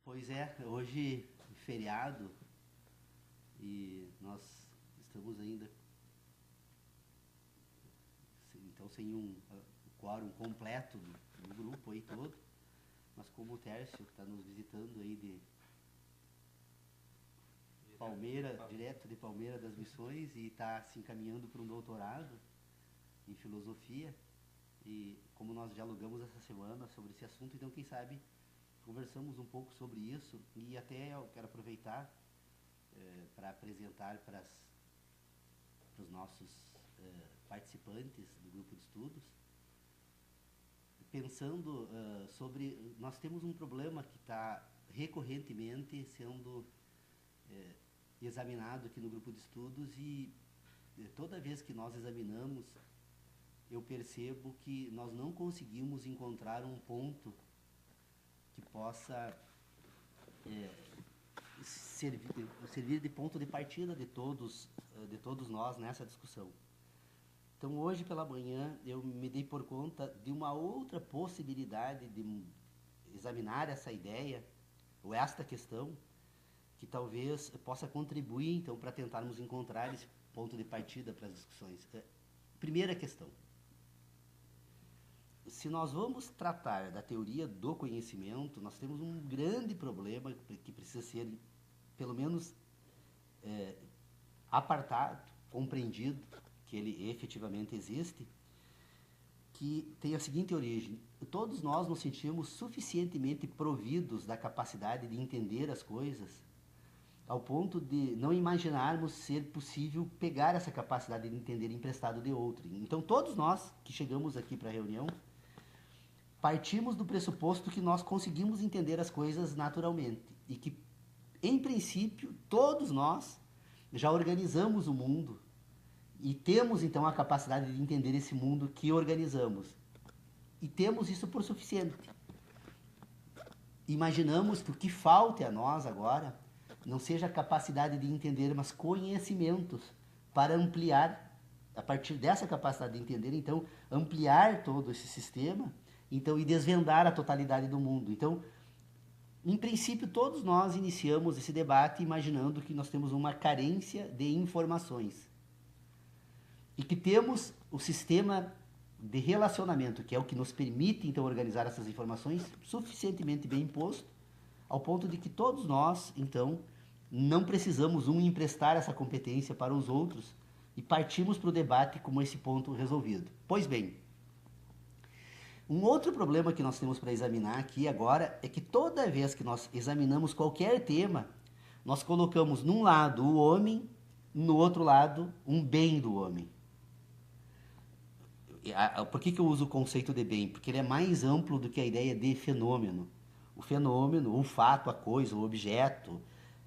Pois é, hoje feriado e nós estamos ainda então sem um quórum completo do grupo aí todo, mas como o Tércio está nos visitando aí de Palmeira, direto de Palmeira das Missões, e está se encaminhando para um doutorado em filosofia, e como nós dialogamos essa semana sobre esse assunto, então quem sabe conversamos um pouco sobre isso, e até eu quero aproveitar para apresentar para os nossos participantes do grupo de estudos, pensando sobre... Nós temos um problema que está recorrentemente sendo examinado aqui no grupo de estudos, e toda vez que nós examinamos, eu percebo que nós não conseguimos encontrar um ponto que possa servir de ponto de partida de todos nós nessa discussão. Então, hoje pela manhã, eu me dei por conta de uma outra possibilidade de examinar essa ideia, ou esta questão, que talvez possa contribuir, então, para tentarmos encontrar esse ponto de partida para as discussões. Primeira questão. Se nós vamos tratar da teoria do conhecimento, nós temos um grande problema que precisa ser, pelo menos, apartado, compreendido, que ele efetivamente existe, que tem a seguinte origem: todos nós nos sentimos suficientemente providos da capacidade de entender as coisas, ao ponto de não imaginarmos ser possível pegar essa capacidade de entender emprestado de outro. Então, todos nós que chegamos aqui para a reunião, partimos do pressuposto que nós conseguimos entender as coisas naturalmente, e que, em princípio, todos nós já organizamos o mundo e temos, então, a capacidade de entender esse mundo que organizamos. E temos isso por suficiente. Imaginamos que o que falta a nós agora não seja a capacidade de entender, mas conhecimentos para ampliar, a partir dessa capacidade de entender, então, ampliar todo esse sistema, então, e desvendar a totalidade do mundo. Então, em princípio, todos nós iniciamos esse debate imaginando que nós temos uma carência de informações e que temos o sistema de relacionamento, que é o que nos permite, então, organizar essas informações, suficientemente bem posto, ao ponto de que todos nós, então, não precisamos emprestar essa competência para os outros, e partimos para o debate como esse ponto resolvido. Pois bem, um outro problema que nós temos para examinar aqui agora é que toda vez que nós examinamos qualquer tema, nós colocamos num lado o homem, no outro lado um bem do homem. Por que eu uso o conceito de bem? Porque ele é mais amplo do que a ideia de fenômeno. O fenômeno, o fato, a coisa, o objeto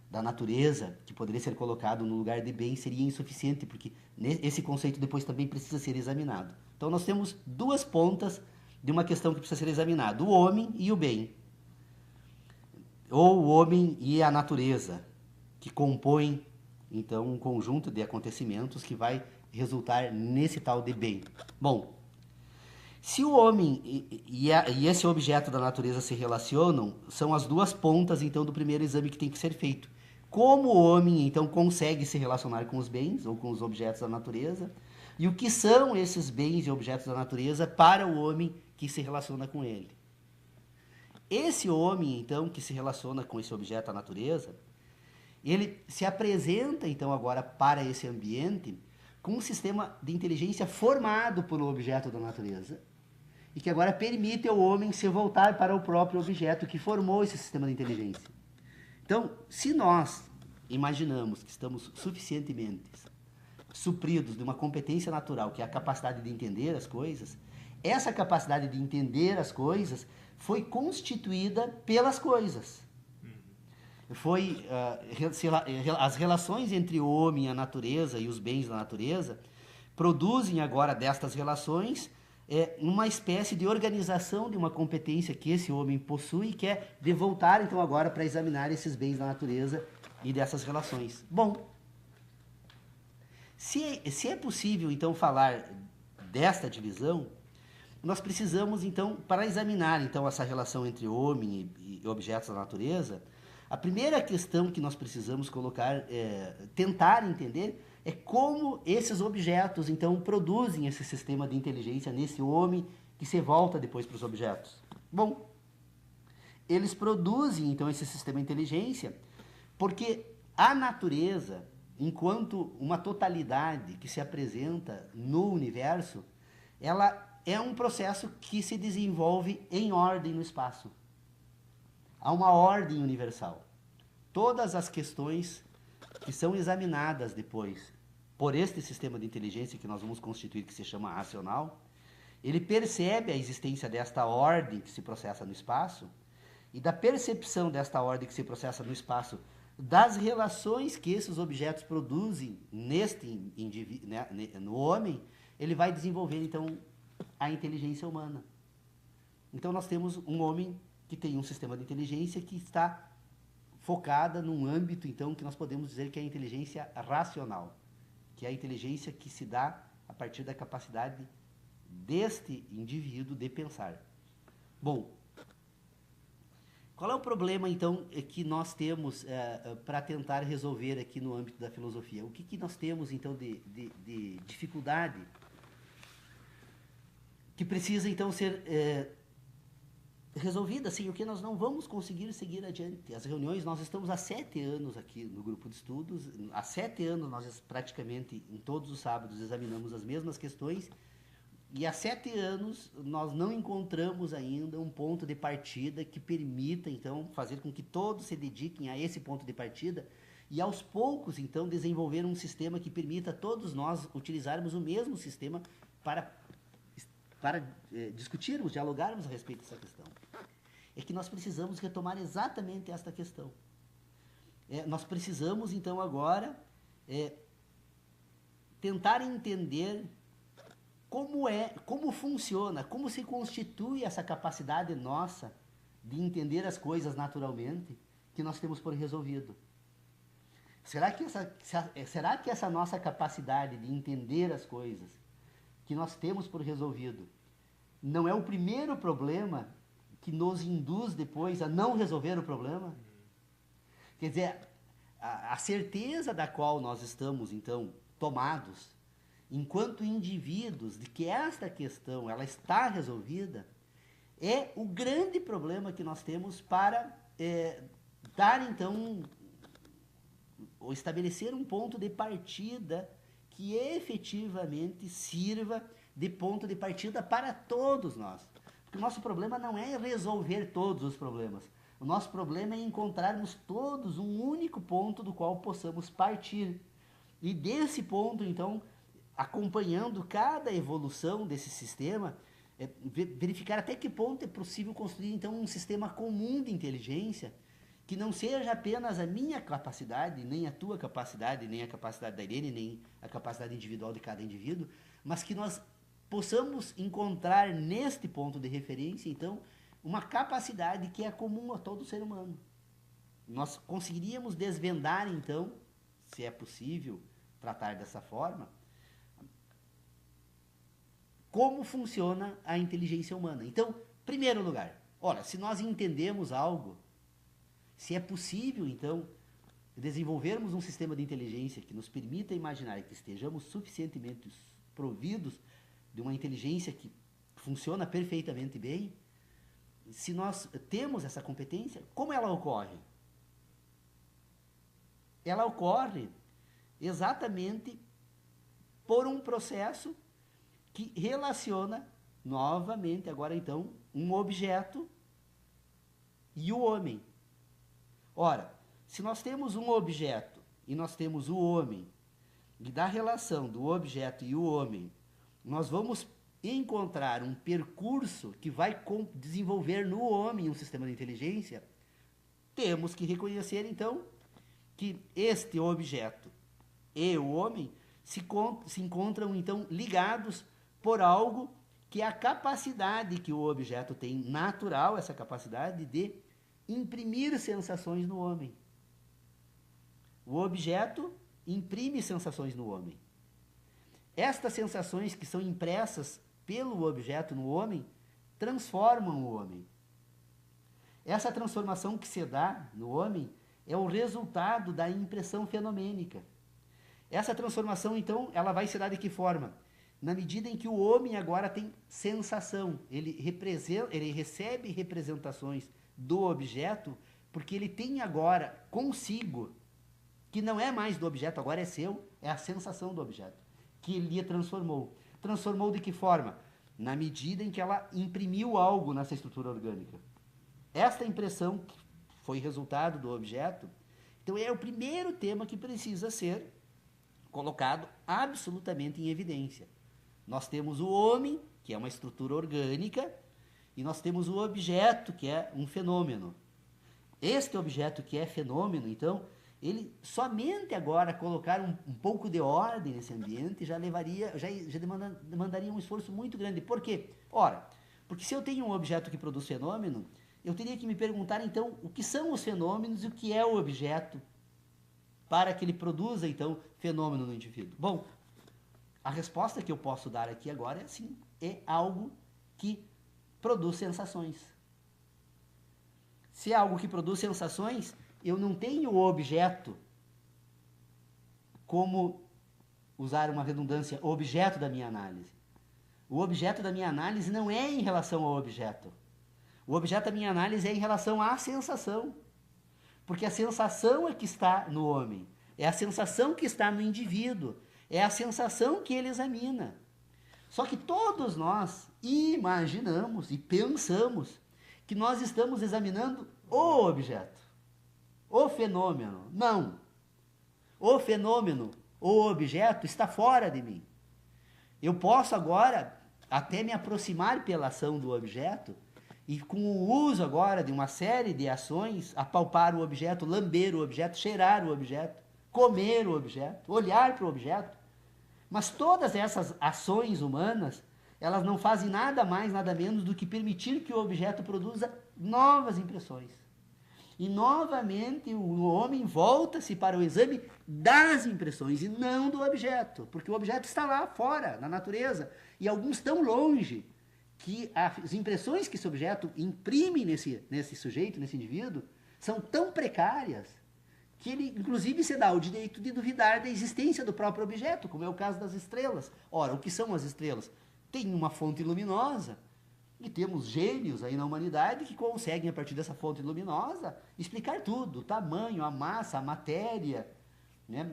da natureza, que poderia ser colocado no lugar de bem, seria insuficiente, porque esse conceito depois também precisa ser examinado. Então, nós temos duas pontas de uma questão que precisa ser examinada: o homem e o bem. Ou o homem e a natureza, que compõem, então, um conjunto de acontecimentos que vai resultar nesse tal de bem. Bom, se o homem e esse objeto da natureza se relacionam, são as duas pontas, então, do primeiro exame que tem que ser feito. Como o homem, então, consegue se relacionar com os bens ou com os objetos da natureza, e o que são esses bens e objetos da natureza para o homem que se relaciona com ele. Esse homem, então, que se relaciona com esse objeto da natureza, ele se apresenta, então, agora para esse ambiente com um sistema de inteligência formado pelo objeto da natureza, e que agora permite ao homem se voltar para o próprio objeto que formou esse sistema de inteligência. Então, se nós imaginamos que estamos suficientemente supridos de uma competência natural, que é a capacidade de entender as coisas, essa capacidade de entender as coisas foi constituída pelas coisas. Foi as relações entre o homem, a natureza e os bens da natureza produzem agora destas relações uma espécie de organização de uma competência que esse homem possui, que é de voltar então agora para examinar esses bens da natureza e dessas relações. Bom, se é possível então falar desta divisão, nós precisamos, então, para examinar então essa relação entre homem e objetos da natureza, a primeira questão que nós precisamos colocar, tentar entender, é como esses objetos, então, produzem esse sistema de inteligência nesse homem que se volta depois para os objetos. Bom, eles produzem, então, esse sistema de inteligência porque a natureza, enquanto uma totalidade que se apresenta no universo, ela é um processo que se desenvolve em ordem no espaço. Há uma ordem universal. Todas as questões que são examinadas depois por este sistema de inteligência que nós vamos constituir, que se chama racional, ele percebe a existência desta ordem que se processa no espaço e da percepção desta ordem que se processa no espaço, das relações que esses objetos produzem neste indivíduo, né, no homem, ele vai desenvolver, então, a inteligência humana. Então, nós temos um homem que tem um sistema de inteligência que está focada num âmbito, então, que nós podemos dizer que é a inteligência racional, que é a inteligência que se dá a partir da capacidade deste indivíduo de pensar. Bom, qual é o problema, então, que nós temos para tentar resolver aqui no âmbito da filosofia? O que nós temos, então, de dificuldade que precisa, então, ser resolvida, assim, o que nós não vamos conseguir seguir adiante? As reuniões, nós estamos há 7 anos aqui no grupo de estudos, há 7 anos nós praticamente, em todos os sábados, examinamos as mesmas questões, e há 7 anos nós não encontramos ainda um ponto de partida que permita, então, fazer com que todos se dediquem a esse ponto de partida e, aos poucos, então, desenvolver um sistema que permita a todos nós utilizarmos o mesmo sistema para discutirmos, dialogarmos a respeito dessa questão. É que nós precisamos retomar exatamente esta questão. Nós precisamos, então, agora, tentar entender como funciona, como se constitui essa capacidade nossa de entender as coisas naturalmente que nós temos por resolvido. Será que essa nossa capacidade de entender as coisas que nós temos por resolvido não é o primeiro problema que nos induz depois a não resolver o problema? Quer dizer, a certeza da qual nós estamos, então, tomados, enquanto indivíduos, de que esta questão ela está resolvida, é o grande problema que nós temos para dar, então, ou estabelecer um ponto de partida que efetivamente sirva de ponto de partida para todos nós. Porque o nosso problema não é resolver todos os problemas. O nosso problema é encontrarmos todos um único ponto do qual possamos partir. E desse ponto, então, acompanhando cada evolução desse sistema, verificar até que ponto é possível construir, então, um sistema comum de inteligência que não seja apenas a minha capacidade, nem a tua capacidade, nem a capacidade da Irene, nem a capacidade individual de cada indivíduo, mas que nós possamos encontrar neste ponto de referência, então, uma capacidade que é comum a todo ser humano. Nós conseguiríamos desvendar, então, se é possível tratar dessa forma, como funciona a inteligência humana. Então, primeiro lugar, ora, se nós entendemos algo, se é possível, então, desenvolvermos um sistema de inteligência que nos permita imaginar que estejamos suficientemente providos de uma inteligência que funciona perfeitamente bem, se nós temos essa competência, como ela ocorre? Ela ocorre exatamente por um processo que relaciona novamente, agora então, um objeto e o homem. Ora, se nós temos um objeto e nós temos o homem, e da relação do objeto e o homem, nós vamos encontrar um percurso que vai desenvolver no homem um sistema de inteligência, temos que reconhecer, então, que este objeto e o homem se encontram, então, ligados por algo que é a capacidade que o objeto tem, natural, essa capacidade de imprimir sensações no homem. O objeto imprime sensações no homem. Estas sensações que são impressas pelo objeto no homem transformam o homem. Essa transformação que se dá no homem é o resultado da impressão fenomênica. Essa transformação, então, ela vai se dar de que forma? Na medida em que o homem agora tem sensação, ele recebe representações do objeto, porque ele tem agora consigo, que não é mais do objeto, agora é seu, é a sensação do objeto, que ele transformou. Transformou de que forma? Na medida em que ela imprimiu algo nessa estrutura orgânica. Esta impressão que foi resultado do objeto, então é o primeiro tema que precisa ser colocado absolutamente em evidência. Nós temos o homem, que é uma estrutura orgânica, e nós temos o objeto, que é um fenômeno. Este objeto que é fenômeno, então, ele somente agora colocar um pouco de ordem nesse ambiente já demandaria um esforço muito grande. Por quê? Ora, porque se eu tenho um objeto que produz fenômeno, eu teria que me perguntar, então, o que são os fenômenos e o que é o objeto para que ele produza, então, fenômeno no indivíduo. Bom, a resposta que eu posso dar aqui agora é sim, é algo que produz sensações. Se é algo que produz sensações, eu não tenho o objeto como, usar uma redundância, o objeto da minha análise. O objeto da minha análise não é em relação ao objeto. O objeto da minha análise é em relação à sensação. Porque a sensação é que está no homem. É a sensação que está no indivíduo. É a sensação que ele examina. Só que todos nós imaginamos e pensamos que nós estamos examinando o objeto, o fenômeno. Não. O fenômeno, o objeto está fora de mim. Eu posso agora até me aproximar pela ação do objeto e com o uso agora de uma série de ações, apalpar o objeto, lamber o objeto, cheirar o objeto, comer o objeto, olhar para o objeto. Mas todas essas ações humanas, elas não fazem nada mais, nada menos do que permitir que o objeto produza novas impressões. E novamente o homem volta-se para o exame das impressões e não do objeto, porque o objeto está lá fora, na natureza, e alguns tão longe que as impressões que esse objeto imprime nesse sujeito, nesse indivíduo, são tão precárias que ele, inclusive, se dá o direito de duvidar da existência do próprio objeto, como é o caso das estrelas. Ora, o que são as estrelas? Tem uma fonte luminosa, e temos gênios aí na humanidade que conseguem, a partir dessa fonte luminosa, explicar tudo, o tamanho, a massa, a matéria, né?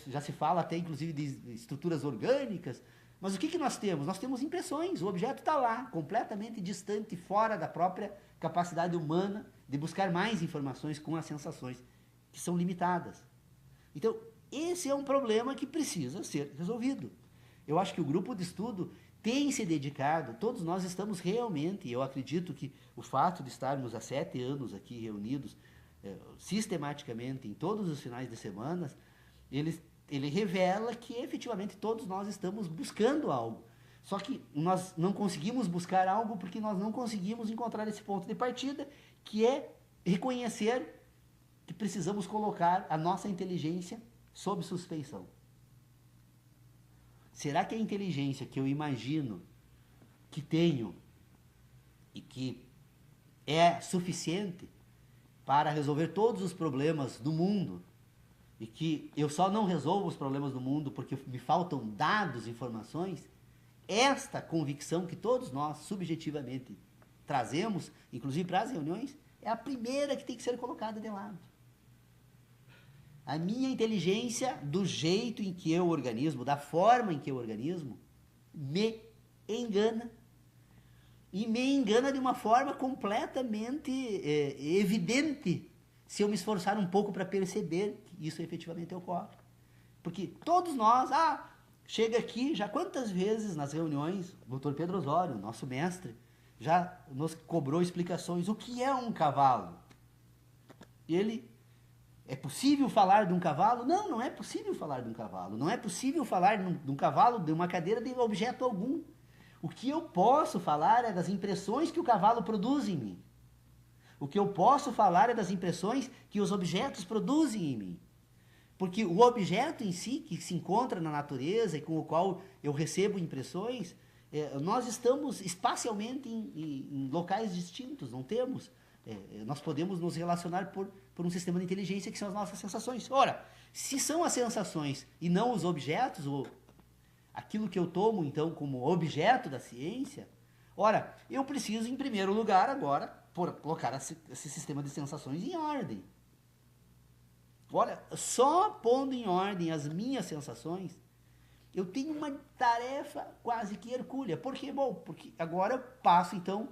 Já se fala até, inclusive, de estruturas orgânicas. Mas o que nós temos? Nós temos impressões, o objeto está lá, completamente distante, fora da própria capacidade humana de buscar mais informações com as sensações, que são limitadas. Então, esse é um problema que precisa ser resolvido. Eu acho que o grupo de estudo tem se dedicado, todos nós estamos realmente, eu acredito que o fato de estarmos há 7 anos aqui reunidos, sistematicamente, em todos os finais de semana, ele revela que efetivamente todos nós estamos buscando algo. Só que nós não conseguimos buscar algo porque nós não conseguimos encontrar esse ponto de partida, que é reconhecer que precisamos colocar a nossa inteligência sob suspeição. Será que a inteligência que eu imagino que tenho e que é suficiente para resolver todos os problemas do mundo, e que eu só não resolvo os problemas do mundo porque me faltam dados, informações, esta convicção que todos nós subjetivamente trazemos, inclusive para as reuniões, é a primeira que tem que ser colocada de lado. A minha inteligência, do jeito em que eu organismo, da forma em que eu organismo, me engana. E me engana de uma forma completamente evidente, se eu me esforçar um pouco para perceber que isso efetivamente ocorre. Porque todos nós, chega aqui, já quantas vezes nas reuniões, o Dr. Pedro Osório, nosso mestre, já nos cobrou explicações, o que é um cavalo? E ele, é possível falar de um cavalo? Não, não é possível falar de um cavalo. Não é possível falar de um cavalo, de uma cadeira, de objeto algum. O que eu posso falar é das impressões que o cavalo produz em mim. O que eu posso falar é das impressões que os objetos produzem em mim. Porque o objeto em si, que se encontra na natureza e com o qual eu recebo impressões, nós estamos espacialmente em locais distintos, não temos. Nós podemos nos relacionar por um sistema de inteligência que são as nossas sensações. Ora, se são as sensações e não os objetos, ou aquilo que eu tomo, então, como objeto da ciência, ora, eu preciso, em primeiro lugar, agora, colocar esse sistema de sensações em ordem. Olha, só pondo em ordem as minhas sensações, eu tenho uma tarefa quase que hercúlea. Por quê? Bom, porque agora eu passo, então,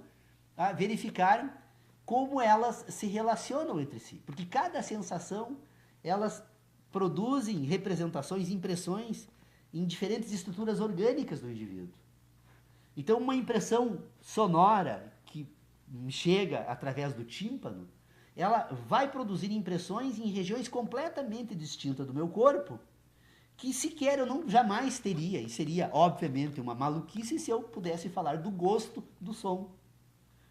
a verificar como elas se relacionam entre si. Porque cada sensação, elas produzem representações, impressões em diferentes estruturas orgânicas do indivíduo. Então, uma impressão sonora que chega através do tímpano, ela vai produzir impressões em regiões completamente distintas do meu corpo, que sequer eu não jamais teria, e seria, obviamente, uma maluquice se eu pudesse falar do gosto do som.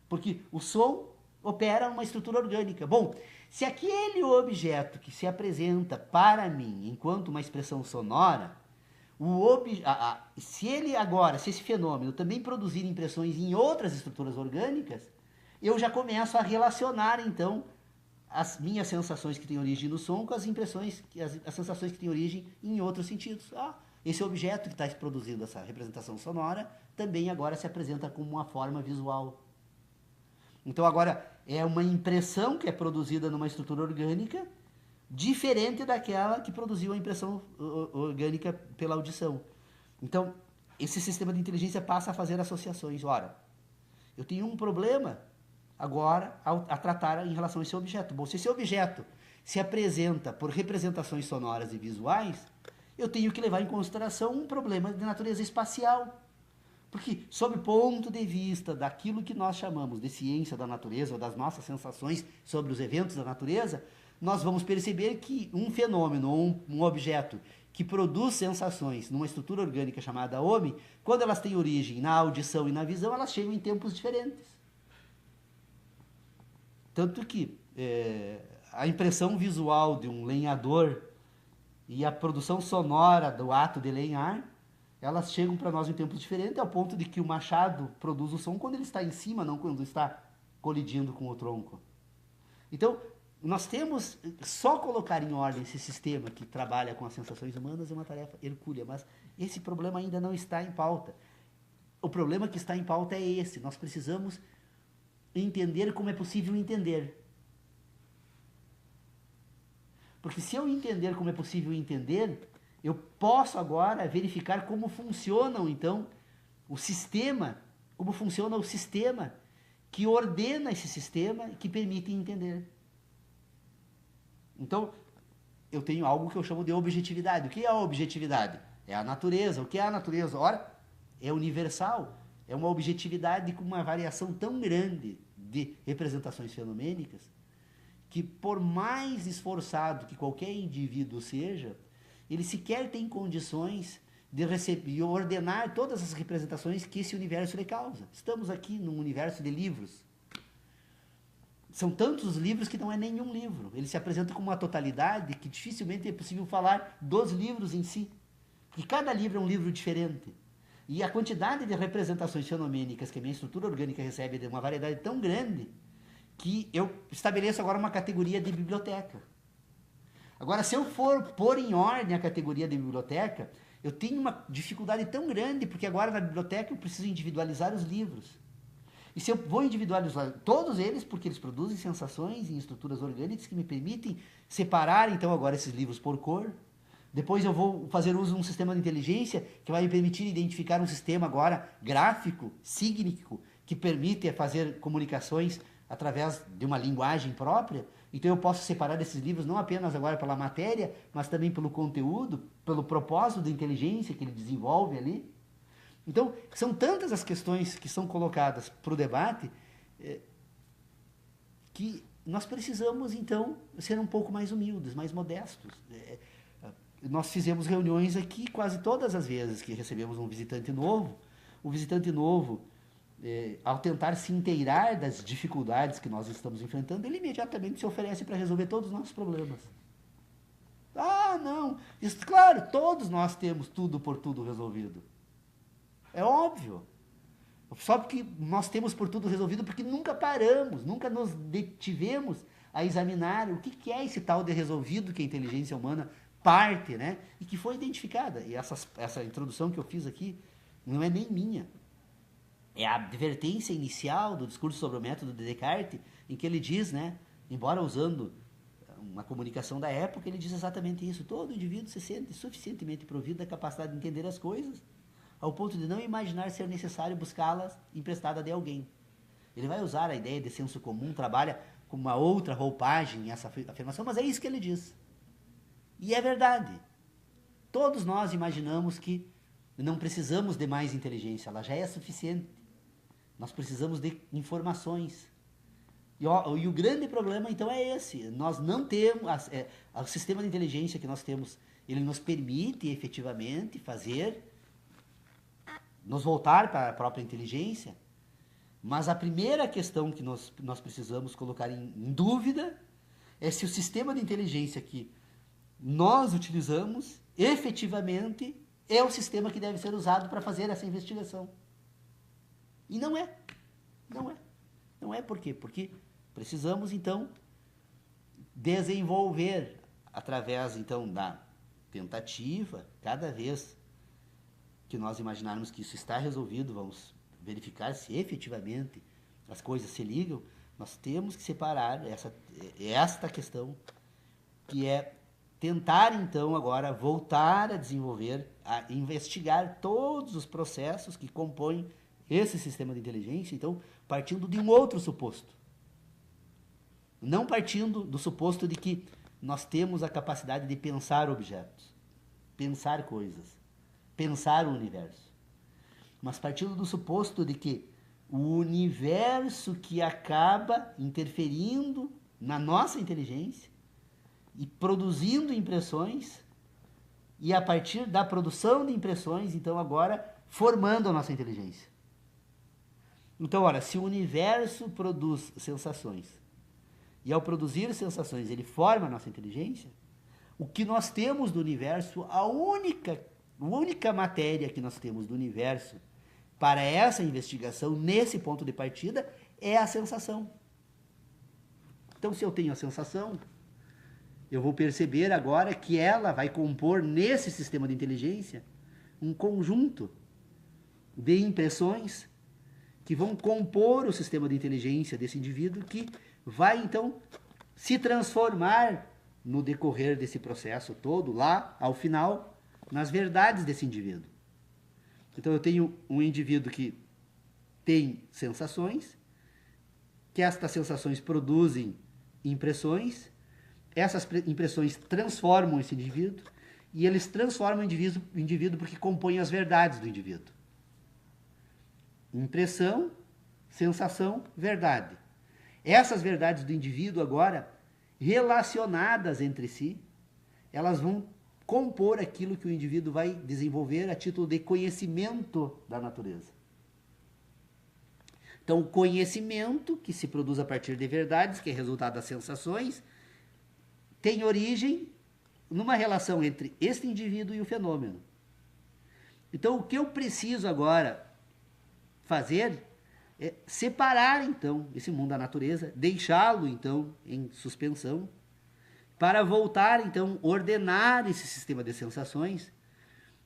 Porque o som opera numa estrutura orgânica. Bom, se aquele objeto que se apresenta para mim enquanto uma expressão sonora, se esse fenômeno também produzir impressões em outras estruturas orgânicas, eu já começo a relacionar, então, as minhas sensações que têm origem no som com as impressões, as sensações que têm origem em outros sentidos. Esse objeto que está produzindo essa representação sonora também agora se apresenta como uma forma visual. Então agora é uma impressão que é produzida numa estrutura orgânica diferente daquela que produziu a impressão orgânica pela audição. Então, esse sistema de inteligência passa a fazer associações. Ora, eu tenho um problema agora a tratar em relação a esse objeto. Bom, se esse objeto se apresenta por representações sonoras e visuais, eu tenho que levar em consideração um problema de natureza espacial. Porque, sob o ponto de vista daquilo que nós chamamos de ciência da natureza, ou das nossas sensações sobre os eventos da natureza, nós vamos perceber que um fenômeno ou um objeto que produz sensações numa estrutura orgânica chamada homem, quando elas têm origem na audição e na visão, elas chegam em tempos diferentes. Tanto que a impressão visual de um lenhador e a produção sonora do ato de lenhar, elas chegam para nós em tempos diferentes, ao ponto de que o machado produz o som quando ele está em cima, não quando está colidindo com o tronco. Então, nós temos, só colocar em ordem esse sistema que trabalha com as sensações humanas é uma tarefa hercúlea, mas esse problema ainda não está em pauta. O problema que está em pauta é esse, nós precisamos entender como é possível entender. Porque se eu entender como é possível entender, eu posso agora verificar como funcionam, então, como funciona o sistema que ordena esse sistema que permite entender. Então, eu tenho algo que eu chamo de objetividade. O que é a objetividade? É a natureza. O que é a natureza? Ora, é universal. É uma objetividade com uma variação tão grande de representações fenomênicas que, por mais esforçado que qualquer indivíduo seja, ele sequer tem condições de receber e ordenar todas as representações que esse universo lhe causa. Estamos aqui num universo de livros. São tantos livros que não é nenhum livro. Ele se apresenta como uma totalidade que dificilmente é possível falar dos livros em si. Porque cada livro é um livro diferente. E a quantidade de representações fenomênicas que a minha estrutura orgânica recebe é de uma variedade tão grande que eu estabeleço agora uma categoria de biblioteca. Agora, se eu for pôr em ordem a categoria de biblioteca, eu tenho uma dificuldade tão grande, porque agora na biblioteca eu preciso individualizar os livros. E se eu vou individualizar todos eles, porque eles produzem sensações em estruturas orgânicas que me permitem separar, então, agora esses livros por cor. Depois eu vou fazer uso de um sistema de inteligência que vai me permitir identificar um sistema agora gráfico, sígnico, que permite fazer comunicações através de uma linguagem própria. Então eu posso separar esses livros não apenas agora pela matéria, mas também pelo conteúdo, pelo propósito da inteligência que ele desenvolve ali. Então, são tantas as questões que são colocadas para o debate que nós precisamos, então, ser um pouco mais humildes, mais modestos. Nós fizemos reuniões aqui quase todas as vezes que recebemos um visitante novo. O visitante novo, ao tentar se inteirar das dificuldades que nós estamos enfrentando, ele imediatamente se oferece para resolver todos os nossos problemas. Não, isso, claro, todos nós temos tudo por tudo resolvido. É óbvio. Só porque nós temos por tudo resolvido, porque nunca paramos, nunca nos detivemos a examinar o que é esse tal de resolvido que a inteligência humana parte, né? E que foi identificada. E essa introdução que eu fiz aqui não é nem minha. É a advertência inicial do discurso sobre o método de Descartes, em que ele diz, né? Embora usando uma comunicação da época, ele diz exatamente isso. Todo indivíduo se sente suficientemente provido da capacidade de entender as coisas, ao ponto de não imaginar ser necessário buscá-las emprestada de alguém. Ele vai usar a ideia de senso comum, trabalha com uma outra roupagem essa afirmação, mas é isso que ele diz. E é verdade. Todos nós imaginamos que não precisamos de mais inteligência, ela já é suficiente. Nós precisamos de informações. E o grande problema, então, é esse. Nós não temos... o sistema de inteligência que nós temos, ele nos permite, efetivamente, nos voltar para a própria inteligência, mas a primeira questão que nós precisamos colocar em dúvida é se o sistema de inteligência que nós utilizamos, efetivamente, é o sistema que deve ser usado para fazer essa investigação. E não é. Não é. Não é por quê? Porque precisamos, então, desenvolver, através, então, da tentativa, cada vez que nós imaginarmos que isso está resolvido, vamos verificar se efetivamente as coisas se ligam, nós temos que separar esta questão, que é tentar, então, agora voltar a desenvolver, a investigar todos os processos que compõem esse sistema de inteligência, então, partindo de um outro suposto. Não partindo do suposto de que nós temos a capacidade de pensar objetos, pensar coisas, pensar o universo. Mas partindo do suposto de que o universo que acaba interferindo na nossa inteligência e produzindo impressões, e a partir da produção de impressões, então agora formando a nossa inteligência. Então, ora, se o universo produz sensações, e ao produzir sensações ele forma a nossa inteligência, o que nós temos do universo, a única matéria que nós temos do universo para essa investigação, nesse ponto de partida, é a sensação. Então, se eu tenho a sensação, eu vou perceber agora que ela vai compor, nesse sistema de inteligência, um conjunto de impressões que vão compor o sistema de inteligência desse indivíduo, que vai, então, se transformar no decorrer desse processo todo, lá, ao final, nas verdades desse indivíduo. Então, eu tenho um indivíduo que tem sensações, que estas sensações produzem impressões, essas impressões transformam esse indivíduo, e eles transformam o indivíduo porque compõem as verdades do indivíduo. Impressão, sensação, verdade. Essas verdades do indivíduo agora, relacionadas entre si, elas vão compor aquilo que o indivíduo vai desenvolver a título de conhecimento da natureza. Então, o conhecimento que se produz a partir de verdades, que é resultado das sensações, tem origem numa relação entre este indivíduo e o fenômeno. Então, o que eu preciso agora fazer é separar, então, esse mundo da natureza, deixá-lo, então, em suspensão, para voltar, então, ordenar esse sistema de sensações,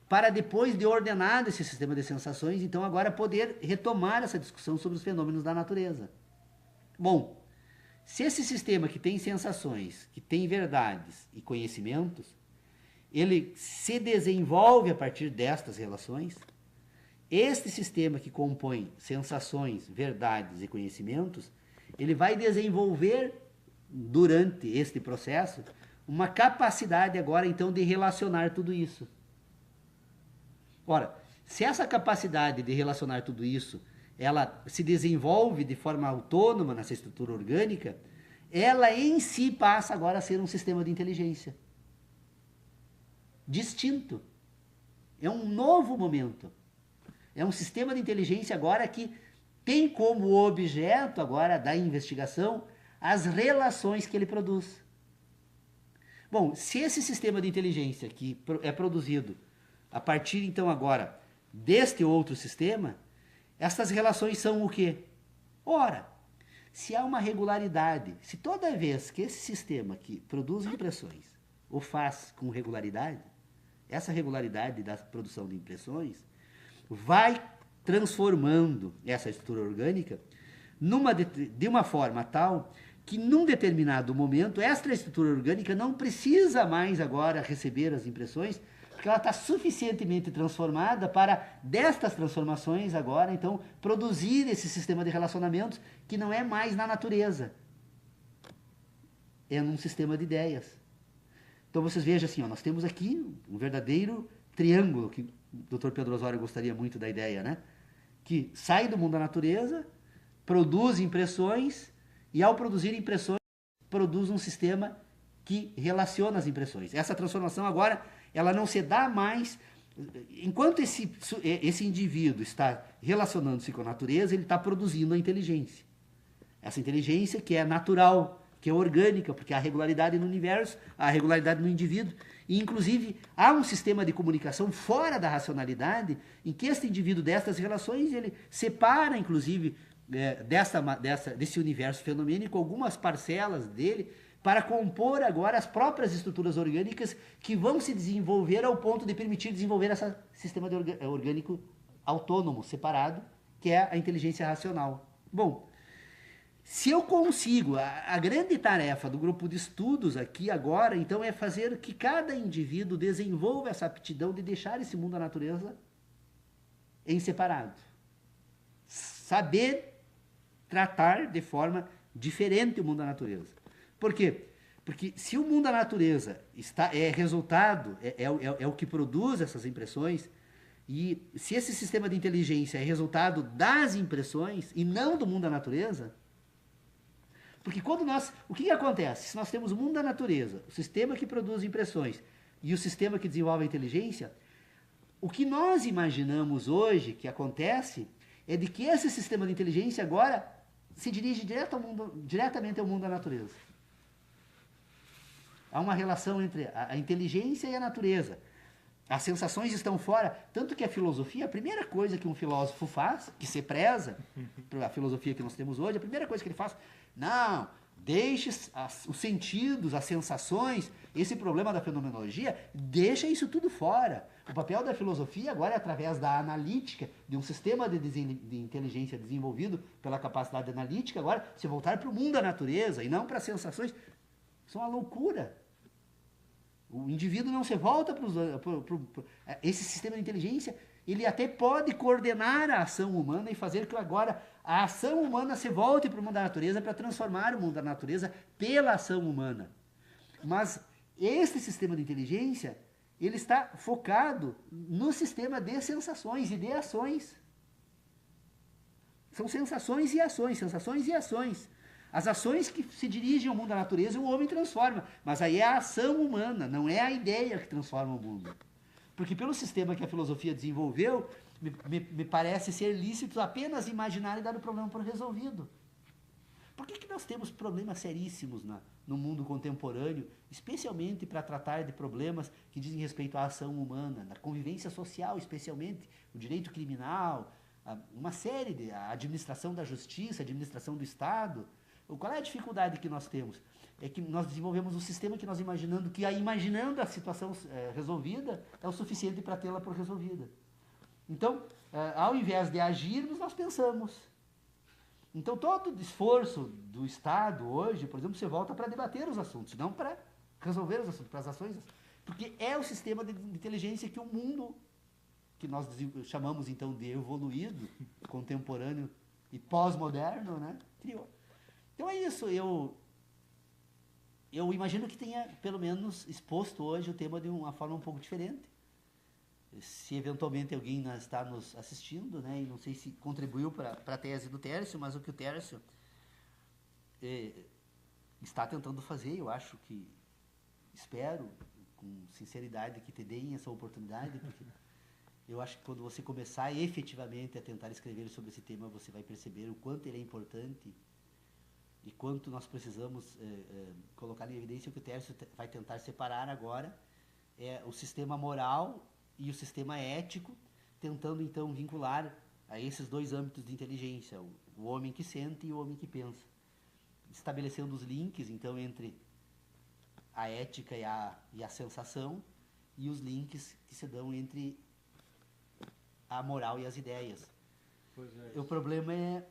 para depois de ordenado esse sistema de sensações, então, agora poder retomar essa discussão sobre os fenômenos da natureza. Bom, se esse sistema que tem sensações, que tem verdades e conhecimentos, ele se desenvolve a partir destas relações, este sistema que compõe sensações, verdades e conhecimentos, ele vai desenvolver, durante este processo, uma capacidade agora, então, de relacionar tudo isso. Ora, se essa capacidade de relacionar tudo isso, ela se desenvolve de forma autônoma nessa estrutura orgânica, ela em si passa agora a ser um sistema de inteligência. Distinto. É um novo momento. É um sistema de inteligência agora que tem como objeto agora da investigação as relações que ele produz. Bom, se esse sistema de inteligência que é produzido a partir, então, agora, deste outro sistema, Essas relações são o quê? Ora, se há uma regularidade, se toda vez que esse sistema que produz impressões o faz com regularidade, essa regularidade da produção de impressões vai transformando essa estrutura orgânica de uma forma tal que num determinado momento esta estrutura orgânica não precisa mais agora receber as impressões, porque ela está suficientemente transformada para destas transformações agora, então, produzir esse sistema de relacionamentos que não é mais na natureza, é num sistema de ideias. Então vocês vejam assim, ó, nós temos aqui um verdadeiro triângulo, que o Dr. Pedro Osório gostaria muito da ideia, né? Que sai do mundo da natureza, produz impressões, e ao produzir impressões, produz um sistema que relaciona as impressões. Essa transformação agora, ela não se dá mais... Enquanto esse indivíduo está relacionando-se com a natureza, ele está produzindo a inteligência. Essa inteligência que é natural, que é orgânica, porque há regularidade no universo, há regularidade no indivíduo. E, inclusive, há um sistema de comunicação fora da racionalidade, em que este indivíduo, destas relações, ele separa, inclusive, desse universo fenomênico, algumas parcelas dele, para compor agora as próprias estruturas orgânicas que vão se desenvolver ao ponto de permitir desenvolver esse sistema orgânico autônomo, separado, que é a inteligência racional. Bom, se eu consigo, a grande tarefa do grupo de estudos aqui agora, então, é fazer que cada indivíduo desenvolva essa aptidão de deixar esse mundo da natureza em separado. Saber tratar de forma diferente o mundo da natureza. Por quê? Porque se o mundo da natureza é resultado, é o que produz essas impressões, e se esse sistema de inteligência é resultado das impressões e não do mundo da natureza, porque o que acontece? Se nós temos o mundo da natureza, o sistema que produz impressões e o sistema que desenvolve a inteligência, o que nós imaginamos hoje que acontece é de que esse sistema de inteligência agora se dirige diretamente ao mundo da natureza. Há uma relação entre a inteligência e a natureza. As sensações estão fora, tanto que a filosofia, a primeira coisa que um filósofo faz, que se preza, pela filosofia que nós temos hoje, a primeira coisa que ele faz, não, deixe os sentidos, as sensações, esse problema da fenomenologia, deixa isso tudo fora. O papel da filosofia agora é através da analítica, de um sistema de inteligência desenvolvido pela capacidade analítica, agora se voltar para o mundo da natureza e não para as sensações. Isso é uma loucura. O indivíduo não se volta para esse sistema de inteligência, ele até pode coordenar a ação humana e fazer que agora a ação humana se volte para o mundo da natureza para transformar o mundo da natureza pela ação humana. Mas esse sistema de inteligência, ele está focado no sistema de sensações e de ações. São sensações e ações, sensações e ações. As ações que se dirigem ao mundo da natureza, o homem transforma. Mas aí é a ação humana, não é a ideia que transforma o mundo. Porque pelo sistema que a filosofia desenvolveu, me parece ser lícito apenas imaginar e dar o problema por resolvido. Por que nós temos problemas seríssimos no mundo contemporâneo, especialmente para tratar de problemas que dizem respeito à ação humana, na convivência social, especialmente, o direito criminal, uma série de a administração da justiça, a administração do Estado. Qual é a dificuldade que nós temos? É que nós desenvolvemos um sistema que nós imaginando a situação resolvida, é o suficiente para tê-la por resolvida. Então, ao invés de agirmos, nós pensamos. Então, todo esforço do Estado hoje, por exemplo, você volta para debater os assuntos, não para resolver os assuntos, para as ações. Porque é o sistema de inteligência que o mundo, que nós chamamos então de evoluído, contemporâneo e pós-moderno, né, criou. Então é isso, eu imagino que tenha, pelo menos, exposto hoje o tema de uma forma um pouco diferente. Se eventualmente alguém está nos assistindo, né, e não sei se contribuiu para a tese do Tércio, mas o que o Tércio está tentando fazer, eu acho que, espero, com sinceridade, que te deem essa oportunidade, porque eu acho que quando você começar efetivamente a tentar escrever sobre esse tema, você vai perceber o quanto ele é importante e quanto nós precisamos colocar em evidência. O que o Tércio vai tentar separar agora é o sistema moral e o sistema ético, tentando então vincular a esses dois âmbitos de inteligência, o homem que sente e o homem que pensa, estabelecendo os links, então, entre a ética e a sensação, e os links que se dão entre a moral e as ideias. Pois é. O problema é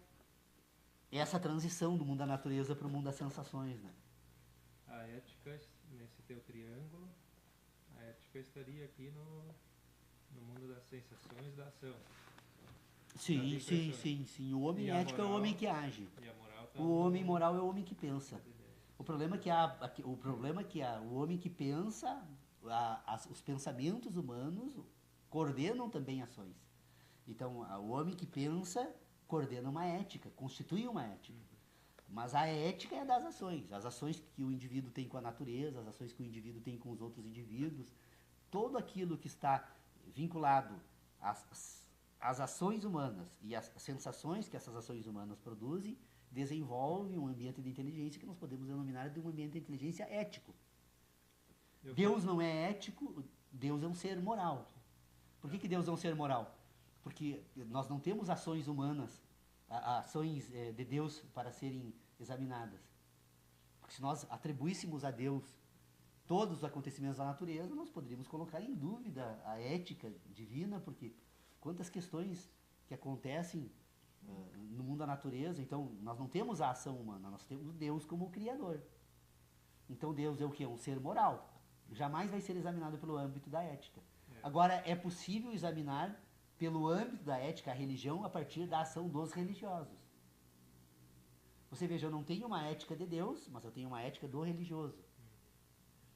essa transição do mundo da natureza para o mundo das sensações, né? A ética, nesse teu triângulo, a ética estaria aqui no mundo das sensações da ação. Sim, sim, sim, sim. O homem E a ético é o moral- homem que age. E a moral tá O homem no- moral é o homem que pensa. das ideias. O problema é que o homem que pensa, os pensamentos humanos coordenam também ações. Então, o homem que pensa coordena uma ética, constitui uma ética. Mas a ética é das ações. As ações que o indivíduo tem com a natureza, as ações que o indivíduo tem com os outros indivíduos, tudo aquilo que está vinculado às ações humanas e às sensações que essas ações humanas produzem, desenvolve um ambiente de inteligência que nós podemos denominar de um ambiente de inteligência ético. Eu Deus não é ético, Deus é um ser moral. Por que Deus é um ser moral? Porque nós não temos ações humanas, ações de Deus para serem examinadas. Porque se nós atribuíssemos a Deus todos os acontecimentos da natureza, nós poderíamos colocar em dúvida a ética divina, porque quantas questões que acontecem no mundo da natureza, então nós não temos a ação humana, nós temos Deus como o Criador. Então Deus é o que? Um ser moral. Jamais vai ser examinado pelo âmbito da ética. Agora, é possível examinar pelo âmbito da ética a religião a partir da ação dos religiosos. Você veja, eu não tenho uma ética de Deus, mas eu tenho uma ética do religioso.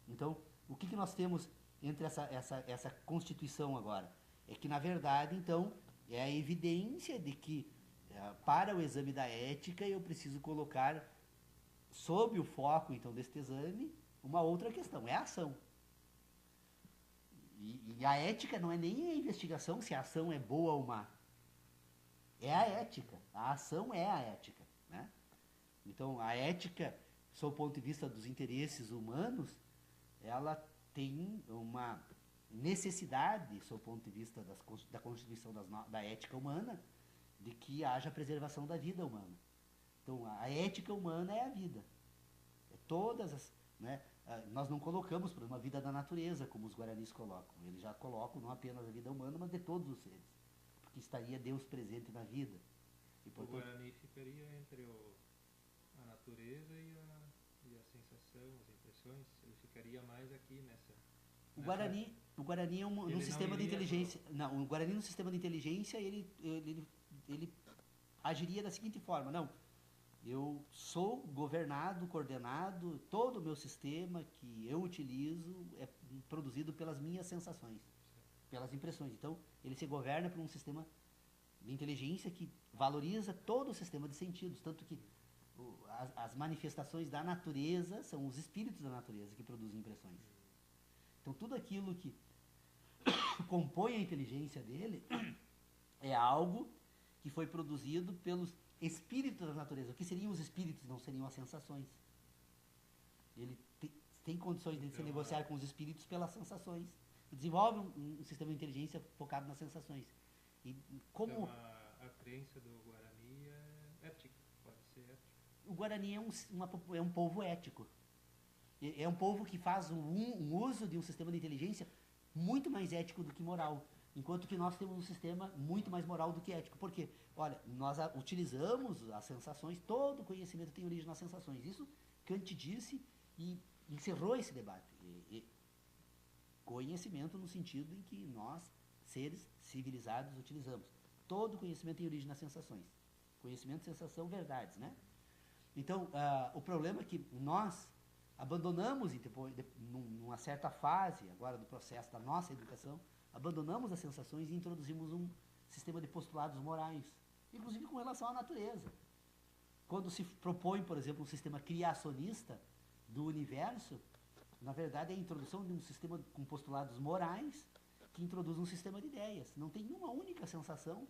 Então, o que nós temos entre essa constituição agora? É que, na verdade, então, é a evidência de que, para o exame da ética, eu preciso colocar, sob o foco, então, deste exame, uma outra questão, é a ação. E a ética não é nem a investigação se a ação é boa ou má. É a ética. A ação é a ética. Né? Então, a ética, sob o ponto de vista dos interesses humanos, ela tem uma necessidade, sob o ponto de vista da constituição da ética humana, de que haja preservação da vida humana. Então, a ética humana é a vida. É todas as... Né? Nós não colocamos, por exemplo, a vida da natureza, como os guaranis colocam. Eles já colocam não apenas a vida humana, mas de todos os seres. Porque estaria Deus presente na vida. E, portanto, o Guarani ficaria entre a natureza e a sensação, as impressões. Ele ficaria mais aqui nessa... O Guarani é um sistema de inteligência. Não, o Guarani no sistema de inteligência, ele agiria da seguinte forma: não, eu sou governado, coordenado, todo o meu sistema que eu utilizo é produzido pelas minhas sensações, pelas impressões. Então, ele se governa por um sistema de inteligência que valoriza todo o sistema de sentidos, tanto que as manifestações da natureza são os espíritos da natureza que produzem impressões. Então, tudo aquilo que compõe a inteligência dele é algo que foi produzido pelos espíritos da natureza. O que seriam os espíritos? Não seriam as sensações. Ele tem condições de se negociar com os espíritos pelas sensações. E desenvolve um sistema de inteligência focado nas sensações. E como Então, a crença do Guarani é ética, pode ser ética. o Guarani é um povo ético. É um povo que faz um uso de um sistema de inteligência muito mais ético do que moral. Enquanto que nós temos um sistema muito mais moral do que ético. Por quê? Olha, nós utilizamos as sensações, todo conhecimento tem origem nas sensações. Isso Kant disse e encerrou esse debate. Conhecimento no sentido em que nós, seres civilizados, utilizamos. Todo conhecimento tem origem nas sensações. Conhecimento, sensação, verdades, né? Então, o problema é que nós abandonamos, numa certa fase agora do processo da nossa educação, abandonamos as sensações e introduzimos um sistema de postulados morais, inclusive com relação à natureza. Quando se propõe, por exemplo, um sistema criacionista do universo, na verdade é a introdução de um sistema com postulados morais que introduz um sistema de ideias. Não tem uma única sensação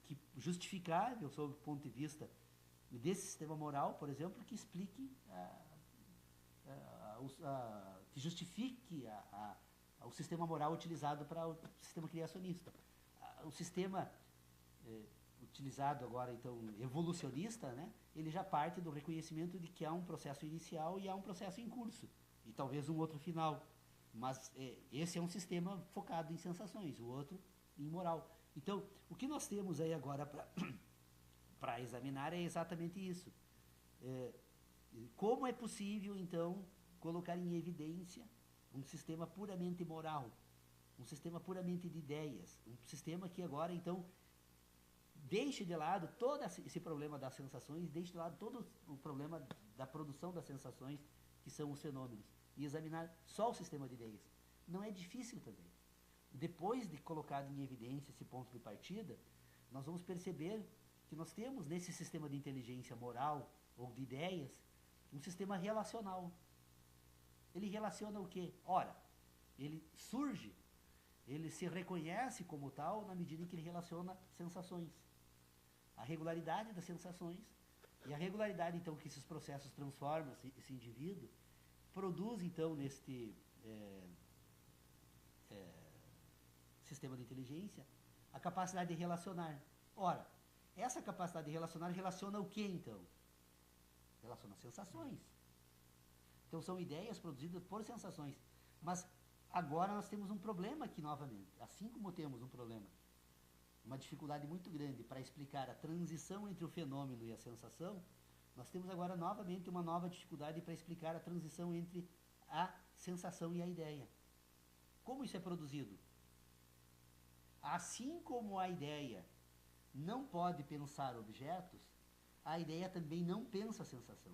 que justificável, sob o ponto de vista desse sistema moral, por exemplo, que explique, que justifique o sistema moral utilizado para o sistema criacionista. O sistema utilizado agora, então, evolucionista, né? Ele já parte do reconhecimento de que há um processo inicial e há um processo em curso, e talvez um outro final. Mas esse é um sistema focado em sensações, o outro em moral. Então, o que nós temos aí agora para examinar é exatamente isso. Como é possível, então, colocar em evidência um sistema puramente moral, um sistema puramente de ideias, um sistema que agora, então, deixe de lado todo esse problema das sensações, deixe de lado todo o problema da produção das sensações, que são os fenômenos, e examinar só o sistema de ideias. Não é difícil também. Depois de colocado em evidência esse ponto de partida, nós vamos perceber que nós temos nesse sistema de inteligência moral ou de ideias um sistema relacional. Ele relaciona o quê? Ora, ele surge, ele se reconhece como tal na medida em que ele relaciona sensações. A regularidade das sensações e a regularidade, então, que esses processos transformam esse indivíduo, produz, então, neste sistema de inteligência, a capacidade de relacionar. Ora, essa capacidade de relacionar relaciona o que, então? Relaciona sensações. Então, são ideias produzidas por sensações. Mas agora nós temos um problema aqui novamente. Assim como temos um problema, uma dificuldade muito grande para explicar a transição entre o fenômeno e a sensação, nós temos agora novamente uma nova dificuldade para explicar a transição entre a sensação e a ideia. Como isso é produzido? Assim como a ideia não pode pensar objetos, a ideia também não pensa a sensação.